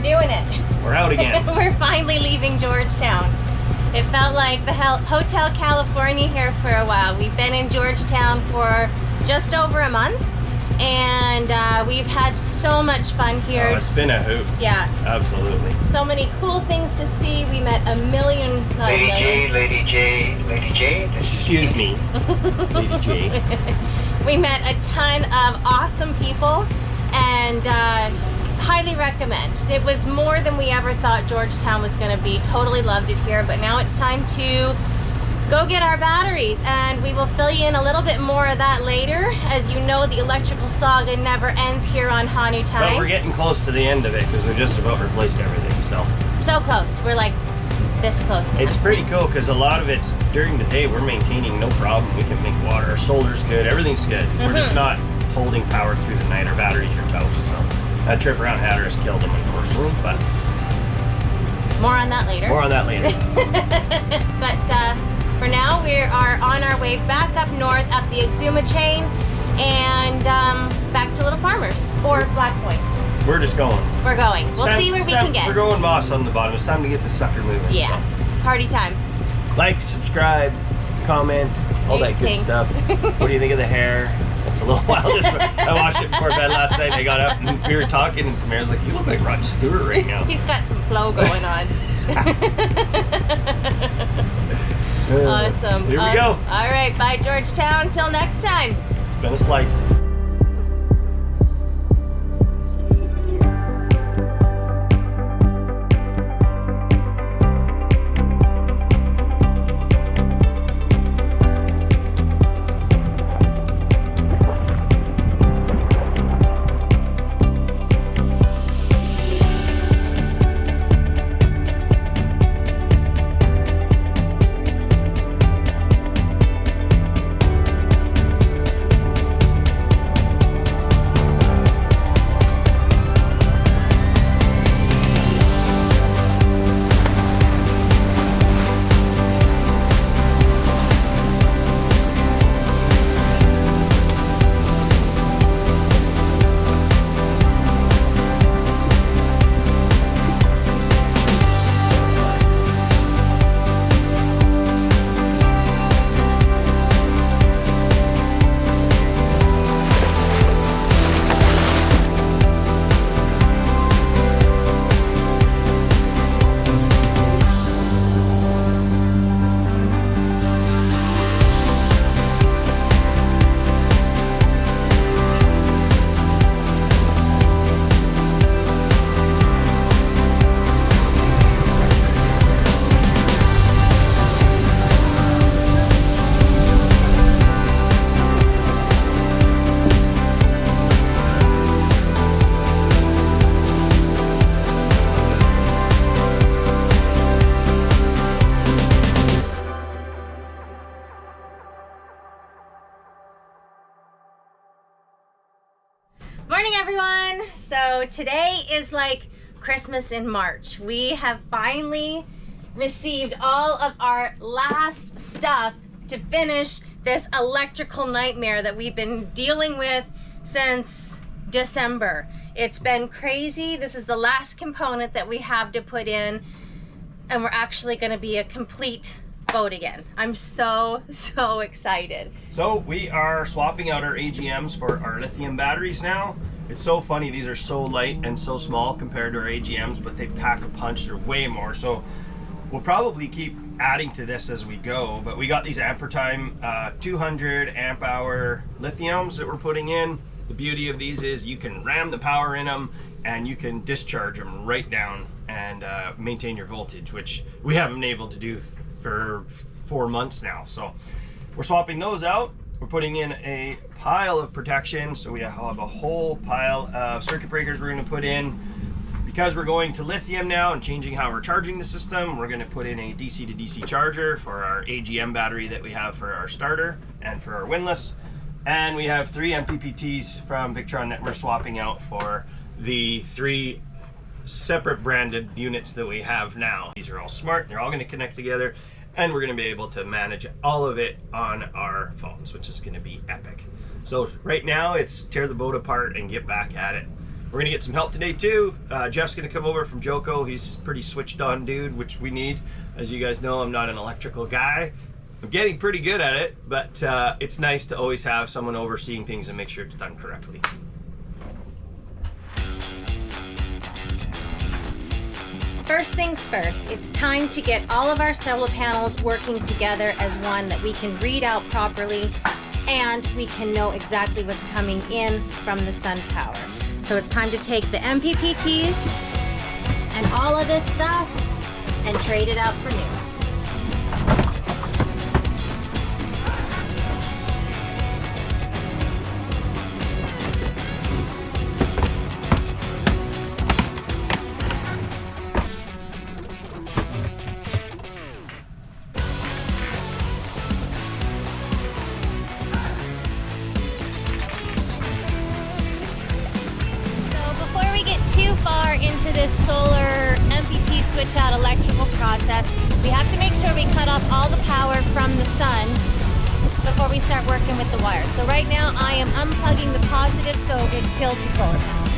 We're doing it. We're out again. We're finally leaving Georgetown. It felt like the Hotel California here for a while. We've been in Georgetown for just over a month, and we've had so much fun here. Oh, it's been a hoot. Yeah. Absolutely. So many cool things to see. We met a million... Lady J. Excuse me, Lady J. We met a ton of awesome people, and highly recommend. It was more than we ever thought Georgetown was going to be. Totally loved it here, but now it's time to go get our batteries, and we will fill you in a little bit more of that later. As you know, the electrical saga never ends here on Honu Time. But we're getting close to the end of it because we just about replaced everything, so close. We're like this close now. It's pretty cool because a lot of it's during the day we're maintaining no problem. We can make water, our solar's good, everything's good. We're just not holding power through the night. Our batteries are toast, so that trip around Hatteras killed them, unfortunately, but more on that later. More on that later. But for now, we are on our way back up north, up the Exuma chain, and back to Little Farmers, or Black Point. We're just going. We're going. We'll see where we can get. We're going Moss on the bottom. It's time to get the sucker moving. Yeah. So. Party time. Like, subscribe, comment, all that good stuff. What do you think of the hair? It's a little wild. I washed it before bed last night. I got up and we were talking, and Tamara's like, "You look like Rod Stewart right now." He's got some flow going on. Awesome. Here we go. All right, bye Georgetown. Till next time. It's been a slice. Morning everyone. So today is like Christmas in March. We have finally received all of our last stuff to finish this electrical nightmare that we've been dealing with since December. It's been crazy. This is the last component that we have to put in, and we're actually going to be a complete boat again. I'm so excited. So we are swapping out our AGMs for our lithium batteries now. It's so funny, these are so light and so small compared to our AGMs, but they pack a punch. They're way more. So we'll probably keep adding to this as we go, but we got these Amperetime 200 amp hour lithiums that we're putting in. The beauty of these is you can ram the power in them and you can discharge them right down and maintain your voltage, which we haven't been able to do for 4 months now. So we're swapping those out. We're putting in a pile of protection. So we have a whole pile of circuit breakers we're going to put in. Because we're going to lithium now and changing how we're charging the system, we're going to put in a DC to DC charger for our AGM battery that we have for our starter and for our windlass. And we have 3 MPPTs from Victron that we're swapping out for the 3 separate branded units that we have now. These are all smart, they're all going to connect together, and we're going to be able to manage all of it on our phones, which is going to be epic. So right now it's tear the boat apart and get back at it. We're gonna get some help today too. Jeff's gonna come over from Joko. He's pretty switched on dude, which we need. As you guys know, I'm not an electrical guy. I'm getting pretty good at it, but it's nice to always have someone overseeing things and make sure it's done correctly. First things first, it's time to get all of our solar panels working together as one that we can read out properly and we can know exactly what's coming in from the sun power. So it's time to take the MPPTs and all of this stuff and trade it out for new. Into this solar MPT switch out electrical process, we have to make sure we cut off all the power from the sun before we start working with the wires. So right now I am unplugging the positive so it kills the solar panels.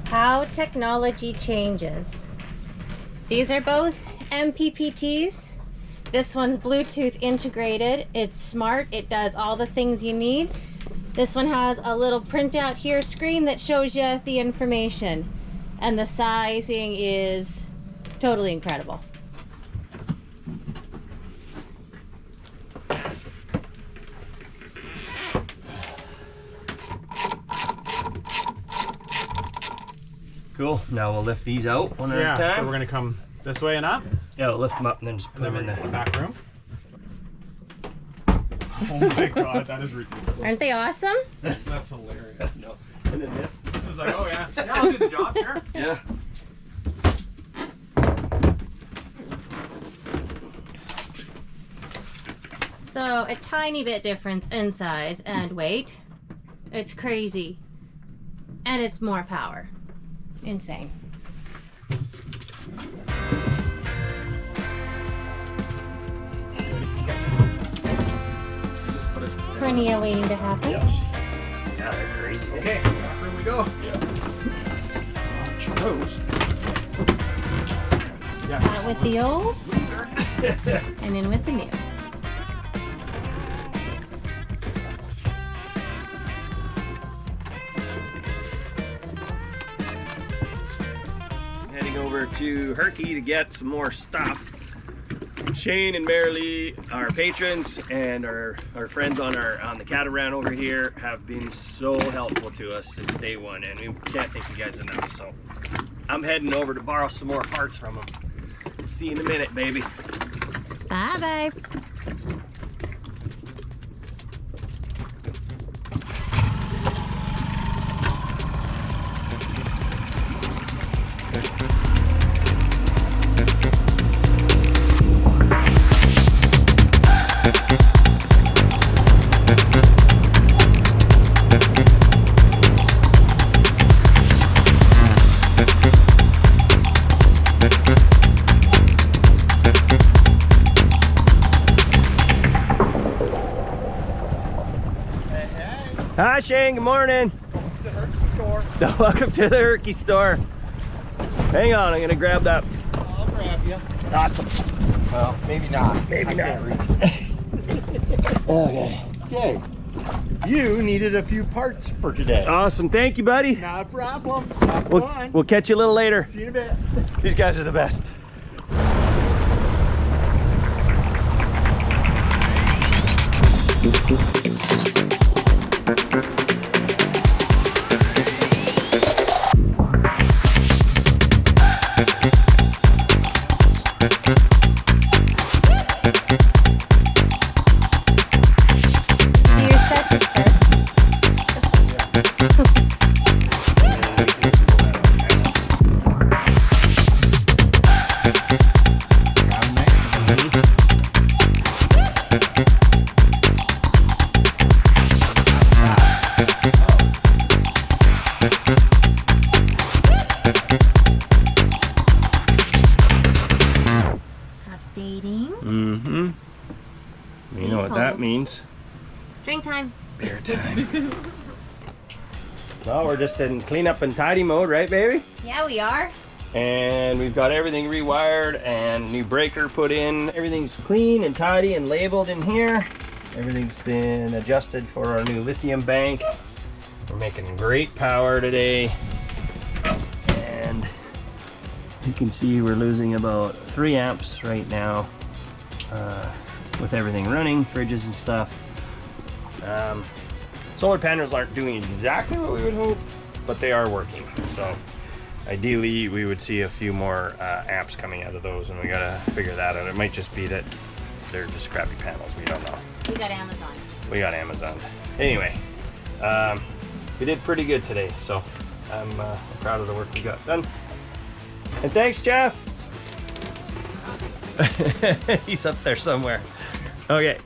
How technology changes. These are both MPPTs. This one's Bluetooth integrated. It's smart. It does all the things you need. This one has a little printout here screen that shows you the information. And the sizing is totally incredible. Cool. Now we'll lift these out one at a time. Yeah, so we're gonna come this way and up. Yeah, we'll lift them up and then just put them in the the back room. Oh my god, that is ridiculous. Aren't they awesome? That's hilarious. No. And then this. This is like, oh yeah. Yeah, I'll do the job, sure. Yeah. So a tiny bit difference in size and weight. It's crazy. And it's more power. Insane. Hernia waiting to happen. Yeah, they're crazy. Okay, back room we go. Churros. Yeah. With the old and in with the new. Heading over to Herky to get some more stuff. Shane and Marilee, our patrons and our friends on the catamaran over here have been so helpful to us since day one, and we can't thank you guys enough. So I'm heading over to borrow some more parts from them. See you in a minute, baby. Bye bye. Hi Shane, good morning. Welcome to the Herky store. Welcome to the Herky store. Hang on, I'm gonna grab that. I'll grab you. Awesome. Well, maybe not. Maybe not. Okay. Okay. You needed a few parts for today. Awesome, thank you, buddy. Not a problem. Have fun. We'll catch you a little later. See you in a bit. These guys are the best. means Drink time. beer time. Well, we're just in cleanup and tidy mode, right, baby? Yeah, we are. And we've got everything rewired and new breaker put in. Everything's clean and tidy and labeled in here. Everything's been adjusted for our new lithium bank. We're making great power today. And you can see we're losing about 3 amps right now with everything running, fridges and stuff. Solar panels aren't doing exactly what we would hope, but they are working. So ideally we would see a few more amps coming out of those, and we gotta figure that out. It might just be that they're just crappy panels, we don't know. We got Amazon. We got Amazon. Anyway, we did pretty good today, so I'm proud of the work we got done. And thanks, Jeff. He's up there somewhere. Okay.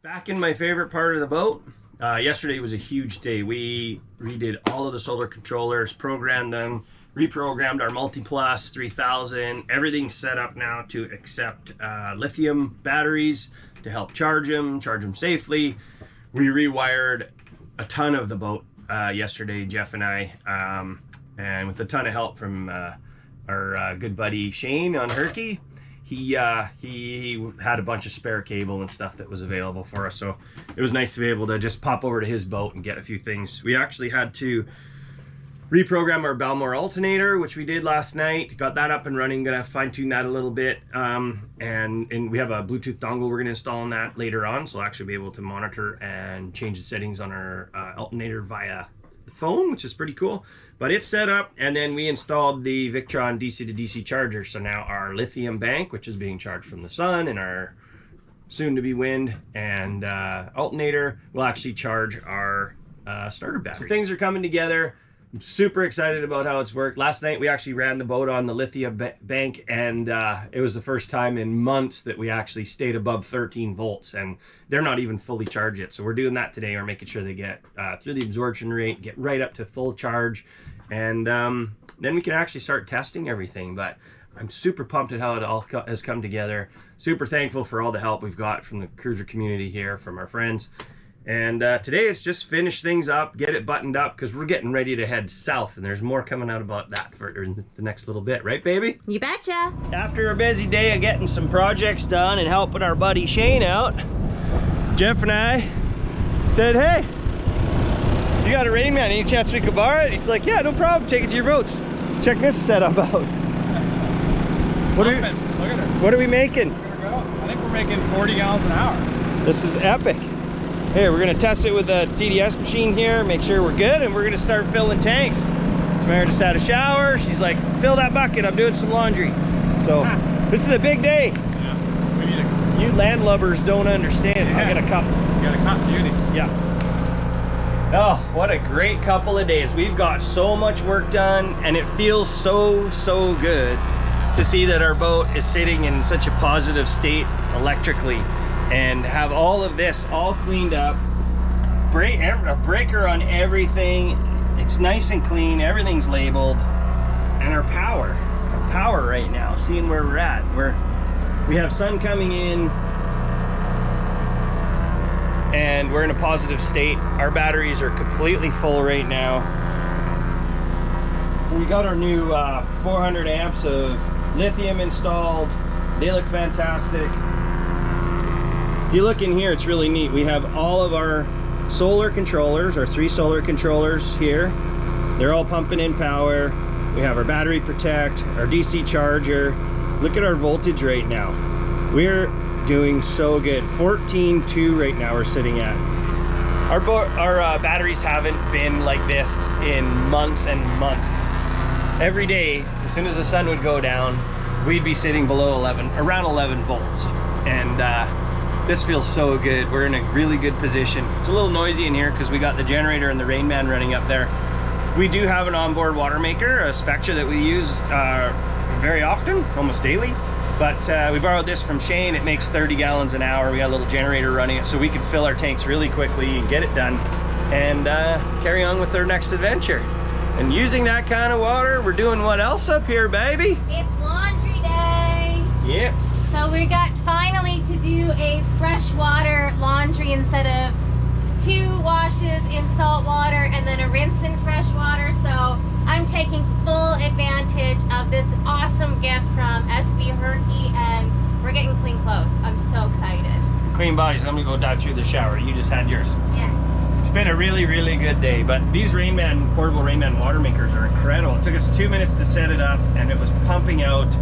Back in my favorite part of the boat. Yesterday was a huge day. We redid all of the solar controllers, programmed them, reprogrammed our Multiplus 3000. Everything's set up now to accept lithium batteries to help charge them safely. We rewired a ton of the boat yesterday, Jeff and I, and with a ton of help from our good buddy Shane on Herky. He had a bunch of spare cable and stuff that was available for us, so it was nice to be able to just pop over to his boat and get a few things. We actually had to reprogram our Balmore alternator, which we did last night. Got that up and running. Gonna fine tune that a little bit, and we have a Bluetooth dongle we're gonna install on that later on, so we'll actually be able to monitor and change the settings on our alternator via the phone, which is pretty cool. But it's set up, and then we installed the Victron DC to DC charger. So now our lithium bank, which is being charged from the sun, and our soon-to-be wind and alternator will actually charge our starter battery. So things are coming together. I'm super excited about how it's worked. Last night we actually ran the boat on the lithium bank, and it was the first time in months that we actually stayed above 13 volts, and they're not even fully charged yet. So we're doing that today. We're making sure they get through the absorption rate, get right up to full charge, and then we can actually start testing everything. But I'm super pumped at how it all has come together. Super thankful for all the help we've got from the cruiser community here, from our friends. And today it's just finish things up, get it buttoned up, because we're getting ready to head south, and there's more coming out about that for in the next little bit, right, baby? You betcha. After a busy day of getting some projects done and helping our buddy Shane out, Jeff and I said, hey, you got a Rain Man, any chance we could borrow it? He's like, yeah, no problem, take it to your boats. Check this setup out. What are we making? I think we're making 40 gallons an hour. This is epic. Here, we're gonna test it with the TDS machine here, make sure we're good, and we're gonna start filling tanks. Samara just had a shower. She's like, fill that bucket, I'm doing some laundry. So, this is a big day. Yeah, we need a... You landlubbers don't understand. Yes. I'll get a cup. You got a cup, beauty. Yeah. Oh, what a great couple of days. We've got so much work done, and it feels so good to see that our boat is sitting in such a positive state electrically, and have all of this all cleaned up, a breaker on everything. It's nice and clean, everything's labeled, and our power right now, seeing where we're at, we have sun coming in, and we're in a positive state. Our batteries are completely full right now. We got our new 400 amps of lithium installed. They look fantastic. If you look in here, it's really neat. We have all of our solar controllers, our 3 solar controllers here. They're all pumping in power. We have our battery protect, our DC charger. Look at our voltage right now. We're doing so good. 14.2 right now we're sitting at. Our batteries haven't been like this in months and months. Every day, as soon as the sun would go down, we'd be sitting below around 11 volts. And this feels so good. We're in a really good position. It's a little noisy in here because we got the generator and the Rain Man running up there. We do have an onboard water maker, a Spectra that we use very often, almost daily. But we borrowed this from Shane. It makes 30 gallons an hour. We got a little generator running it so we can fill our tanks really quickly and get it done and carry on with our next adventure. And using that kind of water, we're doing what else up here, baby? It's laundry day. Yeah. So we got finally today to do a freshwater laundry instead of 2 washes in salt water and then a rinse in fresh water. So I'm taking full advantage of this awesome gift from S4E13 and we're getting clean clothes. I'm so excited. Clean bodies. I'm gonna go dive through the shower. You just had yours. Yes. It's been a really, really good day, but these Rainman, portable Rainman water makers are incredible. It took us 2 minutes to set it up and it was pumping out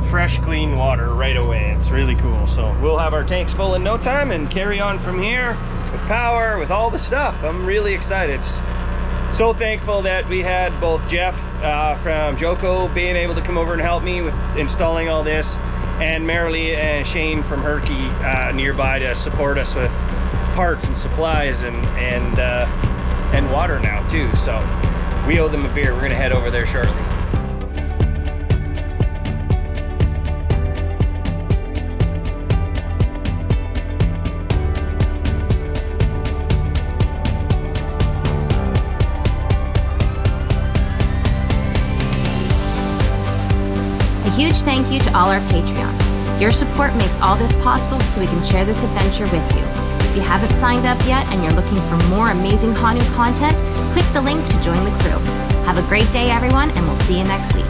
fresh, clean water right away. It's really cool. So we'll have our tanks full in no time and carry on from here with power, with all the stuff. I'm really excited. So thankful that we had both Jeff from Joko being able to come over and help me with installing all this, and Marilee and Shane from Herky nearby to support us with parts and supplies and water now too. So we owe them a beer. We're gonna head over there shortly. A huge thank you to all our Patreons. Your support makes all this possible so we can share this adventure with you. If you haven't signed up yet and you're looking for more amazing Honu content, click the link to join the crew. Have a great day, everyone, and we'll see you next week.